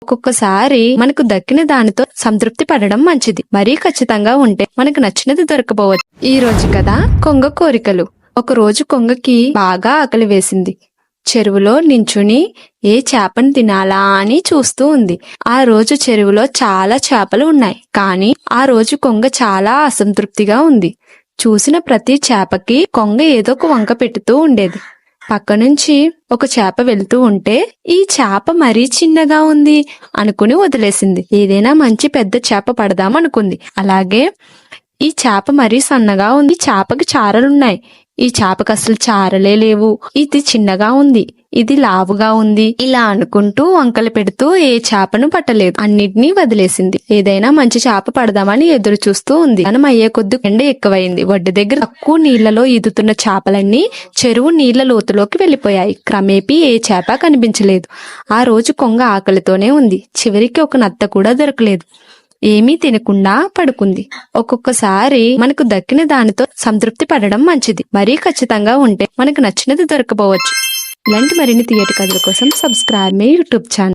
ఒక్కొక్కసారి మనకు దక్కిన దానితో సంతృప్తి పడడం మంచిది. మరీ ఖచ్చితంగా ఉంటే మనకు నచ్చినది దొరకపోవచ్చు. ఈ రోజు కదా కొంగ కోరికలు. ఒక రోజు కొంగకి బాగా ఆకలి వేసింది. చెరువులో నించుని ఏ చేపను తినాలా అని చూస్తూ ఉంది. ఆ రోజు చెరువులో చాలా చేపలు ఉన్నాయి. కానీ ఆ రోజు కొంగ చాలా అసంతృప్తిగా ఉంది. చూసిన ప్రతి చేపకి కొంగ ఏదో ఒక వంక పెట్టుతూ ఉండేది. పక్క నుంచి ఒక చేప వెళ్తూ ఉంటే ఈ చేప మరీ చిన్నగా ఉంది అనుకుని వదిలేసింది. ఏదైనా మంచి పెద్ద చేప పడదామనుకుంది. అలాగే ఈ చేప మరీ సన్నగా ఉంది. ఈ చేపకి చారలున్నాయి. ఈ చేపకి అసలు చారలే లేవు. ఇది చిన్నగా ఉంది, ఇది లావుగా ఉంది. ఇలా అనుకుంటూ వంకలు పెడుతూ ఏ చేపను పట్టలేదు. అన్నిటినీ వదిలేసింది. ఏదైనా మంచి చేప పడదామని ఎదురు చూస్తూ ఉంది. మనం అయ్యే కొద్ది ఎండ ఎక్కువైంది. ఒడ్డు దగ్గర తక్కువ నీళ్లలో ఈదుతున్న చేపలన్నీ చెరువు నీళ్ల లోతులోకి వెళ్లిపోయాయి. క్రమేపీ ఏ చేప కనిపించలేదు. ఆ రోజు కొంగ ఆకలితోనే ఉంది. చివరికి ఒక నత్త కూడా దొరకలేదు. ఏమీ తినకుండా పడుకుంది. ఒక్కొక్కసారి మనకు దక్కిన దానితో సంతృప్తి పడడం మంచిది. మరీ ఖచ్చితంగా ఉంటే మనకు నచ్చినది దొరకపోవచ్చు. ఇలాంటి మరిన్ని థియేటర్ కథల కోసం సబ్స్క్రైబ్ మై యూట్యూబ్ ఛానల్.